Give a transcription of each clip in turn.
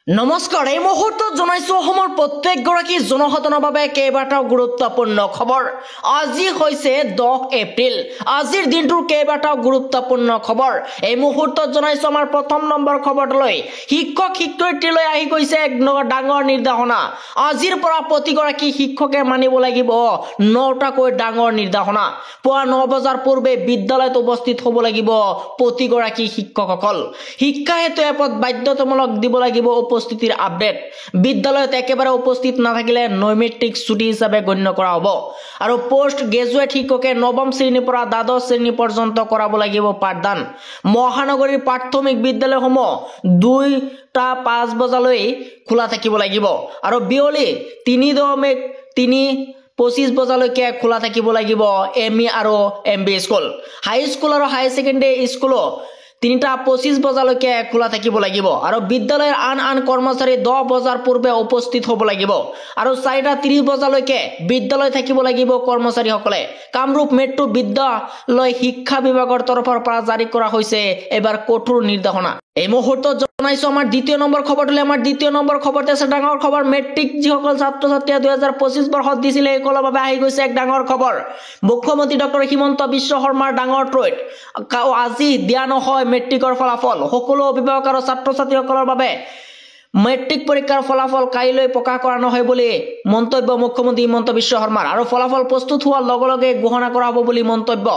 নমস্কাৰ, এই মুহূৰ্তত জনাইছো অসমৰ প্ৰত্যেকগৰাকী জনসাধাৰণৰ বাবে কেইবাটাও গুৰুত্বপূৰ্ণ খবৰ। আজি হৈছে 10 এপ্ৰিল। আজিৰ দিনটোৰ কেইবাটাও গুৰুত্বপূৰ্ণ খবৰ এই মুহূৰ্তত জনাইছো। আমাৰ প্ৰথম নম্বৰ খবৰটোলৈ শিক্ষক শিক্ষয়িত্ৰীলৈ আহি গৈছে এক ডাঙৰ নিৰ্দেশনা। আজিৰ পৰা প্ৰতিগৰাকী শিক্ষকে মানিব লাগিব 9টাকৈ ডাঙৰ নিৰ্দেশনা। পুৱা 9 বজাৰ পূৰ্বে বিদ্যালয়ত উপস্থিত হ'ব লাগিব প্ৰতিগৰাকী শিক্ষকসকল। শিক্ষা হেতু এপত বাধ্যতামূলক দিব লাগিব উপস্থিতিৰ আপডেট। বিদ্যালয়ত একেবাৰে উপস্থিত নাথাকিলে নৈমিত্তিক ছুটি হিচাপে গণ্য কৰা হ'ব। আৰু পোষ্ট গ্ৰেজুৱেট শিক্ষকে নৱম শ্ৰেণীৰ পৰা দ্বাদশ শ্ৰেণী পৰ্যন্ত কৰাব লাগিব পাঠদান। মহানগৰীৰ প্ৰাথমিক বিদ্যালয়সমূহ 2টা 5 বজালৈ খোলা থাকিব লাগিব। আৰু বিয়লি 3:25 বজালৈকে খোলা থাকিব লাগিব এমই আৰু এমবি স্কুল। হাই স্কুল আৰু হাই ছেকেণ্ডেৰী স্কুলো 3:25 বজালৈকে খোলা থাকিব লাগিব। আৰু বিদ্যালয়ৰ আন কৰ্মচাৰী 10 বজাৰ পূৰ্বে উপস্থিত হ'ব লাগিব। আৰু 4:30 বজালৈকে বিদ্যালয় থাকিব লাগিব কৰ্মচাৰীসকলে। কামৰূপ মেট্ৰ' বিদ্যালয় শিক্ষা বিভাগৰ তৰফৰ পৰা জাৰি কৰা হৈছে এবাৰ কঠোৰ নিৰ্দেশনা। এই মুহূৰ্তত জনাইছো আমাৰ দ্বিতীয় নম্বৰ খবৰটোলৈ। আমাৰ দ্বিতীয় নম্বৰ খবৰতে আছে ডাঙৰ খবৰ। মেট্ৰিক যিসকল ছাত্ৰ ছাত্ৰীয়ে 2025 বৰ্ষত দিছিলে এইসকলৰ বাবে আহি গৈছে এক ডাঙৰ খবৰ। মুখ্যমন্ত্ৰী ডক্টৰ হিমন্ত বিশ্ব শৰ্মাৰ ডাঙৰ টুইট। আজি দিয়া নহয় মেট্ৰিকৰ ফলাফল। সকলো অভিভাৱক আৰু ছাত্ৰ ছাত্ৰীসকলৰ বাবে মেট্ৰিক পৰীক্ষাৰ ফলাফল কাইলৈ প্ৰকাশ কৰা নহয় বুলি মন্তব্য মুখ্যমন্ত্ৰী হিমন্ত বিশ্ব শৰ্মাৰ। আৰু ফলাফল প্ৰস্তুত হোৱাৰ লগে লগে ঘোষণা কৰা হ'ব বুলি মন্তব্য।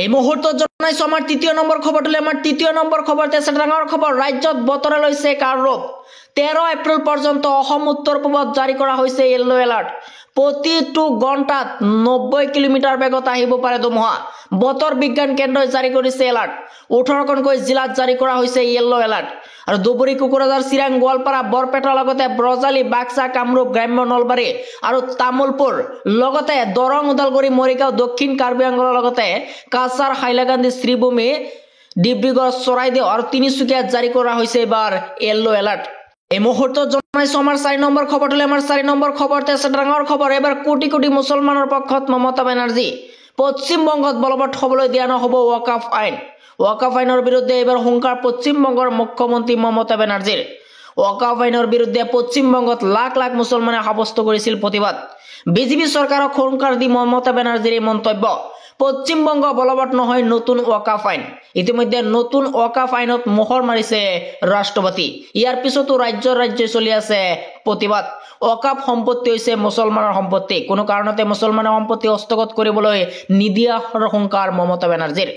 এই মুহূৰ্তত জনাইছো আমাৰ তৃতীয় নম্বৰ খবৰটোলৈ। আমাৰ তৃতীয় নম্বৰ খবৰতে আছে ডাঙৰ খবৰ। ৰাজ্যত বতৰে লৈছে কাৰ ৰূপ। 13 এপ্ৰিল পৰ্যন্ত অসম উত্তৰ পূবত জাৰি কৰা হৈছে য়েল্লো এলাৰ্ট। প্ৰতিটো ঘণ্টাত 90 কিলোমিটাৰ বেগত আহিব পাৰে ধুমুহা। বতৰ বিজ্ঞান কেন্দ্ৰই জাৰি কৰিছে এলাৰ্ট। 18খনকৈ জিলাত জাৰি কৰা হৈছে য়েল্লো এলাৰ্ট। আৰু ধুবুৰী, কোকৰাঝাৰ, চিৰাং, গোৱালপাৰা, বৰপেটাৰ লগতে ব্ৰজালি, বাক্সা, কামৰূপ, গ্ৰাম্য, নলবাৰী আৰু তামুলপুৰ, লগতে দৰং, ওদালগুৰি, মৰিগাঁও, দক্ষিণ কাৰ্বি আংলঙৰ লগতে কাছাৰ, হাইলাকান্দি, শ্ৰীভূমি, ডিব্ৰুগড়, চৰাইদেউ আৰু তিনিচুকীয়াত জাৰি কৰা হৈছে এবাৰ য়েল্লো এলাৰ্ট। এই মুহূৰ্তত জনাইছো আমাৰ 4 নম্বৰ খবৰটোলৈ। আমাৰ 4 নম্বৰ খবৰতে আছে ডাঙৰ খবৰ। এবাৰ কোটি কোটি মুছলমানৰ পক্ষত মমতা বেনাৰ্জী। পশ্চিমবংগত বলবৎ হ'বলৈ দিয়া নহ'ব ৱাকাফ আইন। ৱাকাফ আইনৰ বিৰুদ্ধে এইবাৰ হুংকাৰ পশ্চিমবংগৰ মুখ্যমন্ত্ৰী মমতা বেনাৰ্জীৰ। ৱাকাফ আইনৰ বিৰুদ্ধে পশ্চিমবংগত লাখ লাখ মুছলমানে সাব্যস্ত কৰিছিল প্ৰতিবাদ। বিজেপি চৰকাৰক হুংকাৰ দি মমতা বেনাৰ্জীৰ এই মন্তব্য। পশ্চিমবংগ বলবৎ নহয় নতুন ৱাকাফ আইন। ইতিমধ্যে নতুন ৱাকাফ আইনত মোহৰ মাৰিছে ৰাষ্ট্ৰপতি। ইয়াৰ পিছতো ৰাজ্যই চলি আছে প্ৰতিবাদ। ৱাকাফ সম্পত্তি হৈছে মুছলমানৰ সম্পত্তি। কোনো কাৰণতে মুছলমানৰ সম্পত্তি হস্তগত কৰিবলৈ নিদিয়াৰ হুংকাৰ মমতা বেনাৰ্জীৰ।